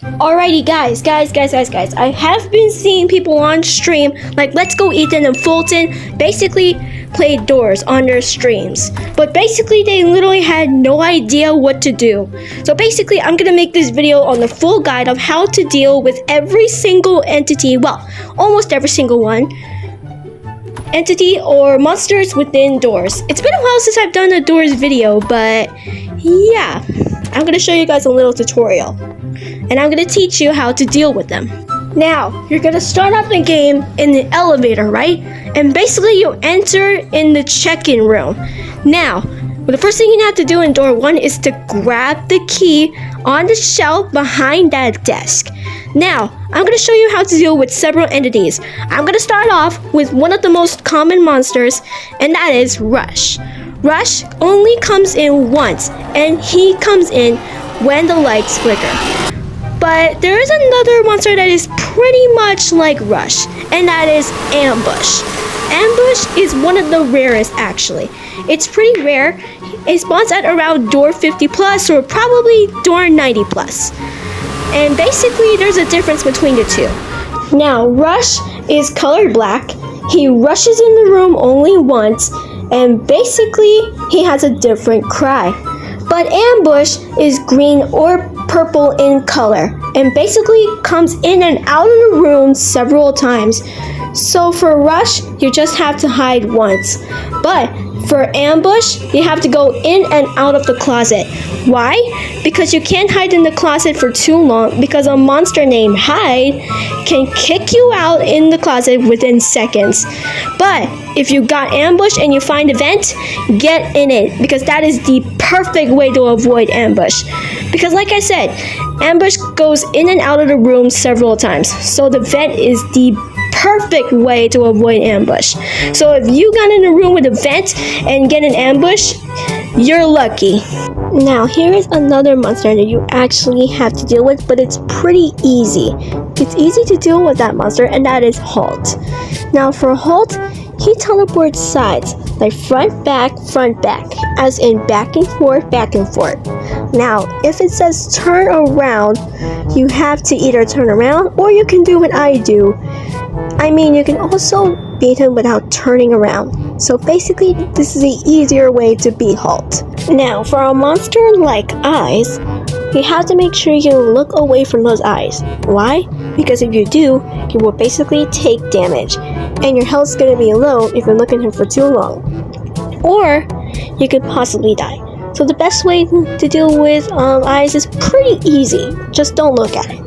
Alrighty guys, I have been seeing people on stream like Let's Go Ethan and Fulton basically play doors on their streams. But basically they literally had no idea what to do. So basically I'm gonna make this video on the full guide of how to deal with every single entity, well, almost every single one, entity or monsters within doors. It's been a while since I've done a doors video, but yeah, I'm gonna show you guys a little tutorial. And I'm gonna teach you how to deal with them. Now, you're gonna start off the game in the elevator, right? And basically you enter in the check-in room. Now, the first thing you have to do in door 1 is to grab the key on the shelf behind that desk. Now, I'm gonna show you how to deal with several entities. I'm gonna start off with one of the most common monsters, and that is Rush. Rush only comes in once, and he comes in when the lights flicker. But there is another monster that is pretty much like Rush, and that is Ambush. Ambush is one of the rarest actually. It's pretty rare. It spawns at around door 50 plus or probably door 90 plus. And basically there's a difference between the two. Now Rush is colored black. He rushes in the room only once, and basically he has a different cry. But Ambush is green or purple in color and basically comes in and out of the room several times. So for Rush, you just have to hide once. But for Ambush, you have to go in and out of the closet. Why? Because you can't hide in the closet for too long, because a monster named Hyde can kick you out in the closet within seconds. But if you got ambushed and you find a vent, get in it, because that is the perfect way to avoid ambush. Because like I said, ambush goes in and out of the room several times. So the vent is the perfect way to avoid ambush. So if you got in a room with a vent and get an ambush, you're lucky. Now here is another monster that you actually have to deal with, but it's pretty easy. It's easy to deal with that monster, and that is Halt. Now for Halt, he teleports sides, like front, back, as in back and forth, back and forth. Now, if it says turn around, you have to either turn around, or you can do what I do. I mean, you can also beat him without turning around. So basically, this is the easier way to beat Halt. Now, for a monster like Eyes, you have to make sure you look away from those eyes. Why? Because if you do, you will basically take damage, and your health's gonna be low if you're looking at him for too long. Or, you could possibly die. So the best way to deal with Eyes is pretty easy. Just don't look at it.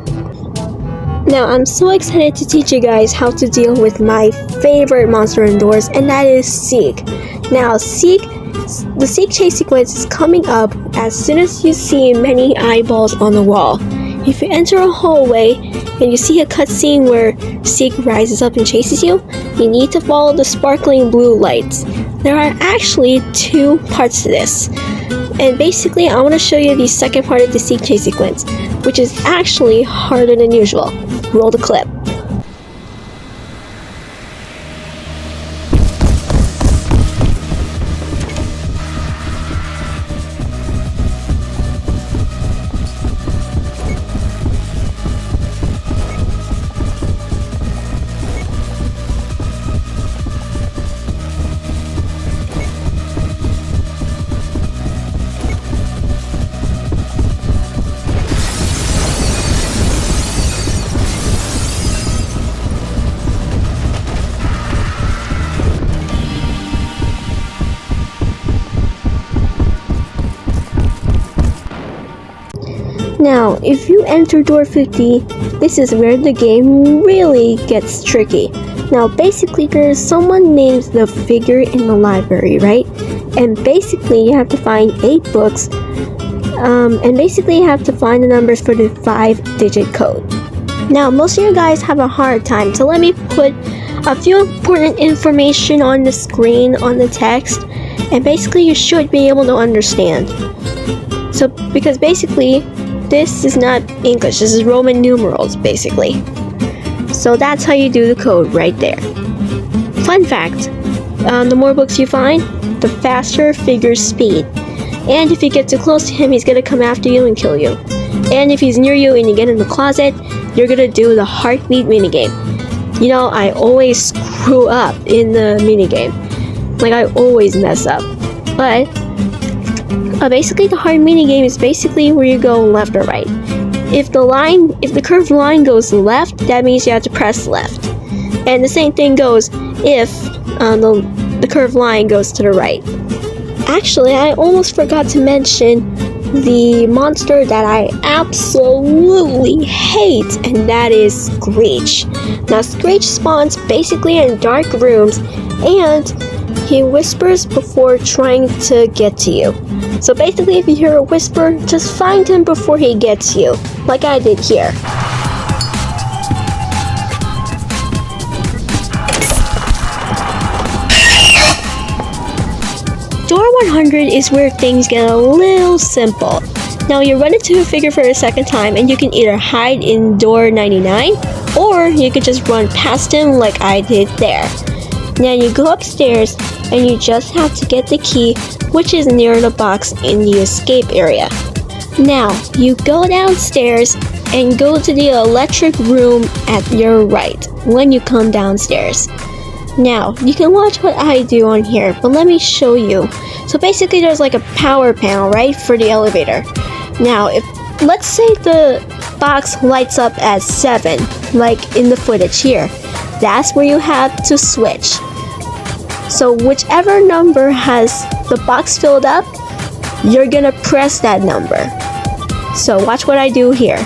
Now, I'm so excited to teach you guys how to deal with my favorite monster indoors, and that is Seek. Now, the Seek chase sequence is coming up as soon as you see many eyeballs on the wall. If you enter a hallway and you see a cutscene where Seek rises up and chases you, you need to follow the sparkling blue lights. There are actually 2 parts to this. And basically, I want to show you the second part of the Seek chase sequence, which is actually harder than usual. Roll the clip. Now, if you enter door 50, this is where the game really gets tricky. Now, basically, there's someone named the figure in the library, right? And basically, you have to find 8 books, and basically, you have to find the numbers for the 5-digit code. Now, most of you guys have a hard time, so let me put a few important information on the screen, on the text, and basically, you should be able to understand. So, because basically, this is not English, this is Roman numerals, basically. So that's how you do the code right there. Fun fact, the more books you find, the faster figure's speed. And if you get too close to him, he's gonna come after you and kill you. And if he's near you and you get in the closet, you're gonna do the heartbeat minigame. You know, I always screw up in the minigame. Like, I always mess up. But basically the heart minigame is basically where you go left or right. If the curved line goes left, that means you have to press left. And the same thing goes if the curved line goes to the right. Actually, I almost forgot to mention the monster that I absolutely hate, and that is Screech. Now, Screech spawns basically in dark rooms, and he whispers before trying to get to you. So basically, if you hear a whisper, just find him before he gets you, like I did here. Door 100 is where things get a little simple. Now you run into a figure for a second time and you can either hide in door 99 or you can just run past him like I did there. Now you go upstairs and you just have to get the key, which is near the box in the escape area. Now you go downstairs and go to the electric room at your right when you come downstairs. Now, you can watch what I do on here, but let me show you. So basically there's like a power panel, right, for the elevator. Now, let's say the box lights up at 7, like in the footage here. That's where you have to switch. So whichever number has the box filled up, you're gonna press that number. So watch what I do here.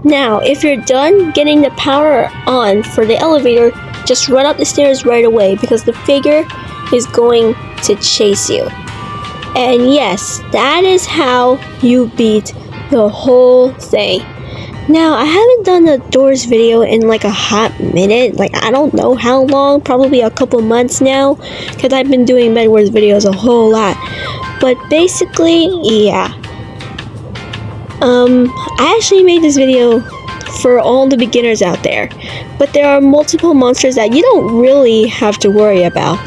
Now, if you're done getting the power on for the elevator, just run up the stairs right away because the figure is going to chase you. And yes, that is how you beat the whole thing. Now, I haven't done a doors video in like a hot minute, like I don't know how long, probably a couple months now, because I've been doing Bedwars videos a whole lot. But basically, yeah. I actually made this video for all the beginners out there, but there are multiple monsters that you don't really have to worry about.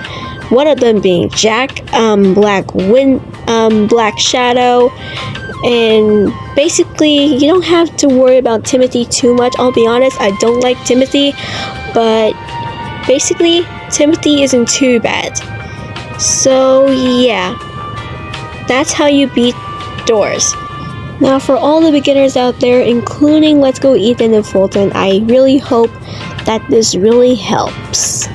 One of them being Jack, Black Shadow, and basically you don't have to worry about Timothy too much. I'll be honest, I don't like Timothy, but basically Timothy isn't too bad. So yeah, that's how you beat doors. Now for all the beginners out there, including Let's Go Ethan and Fulton, I really hope that this really helps.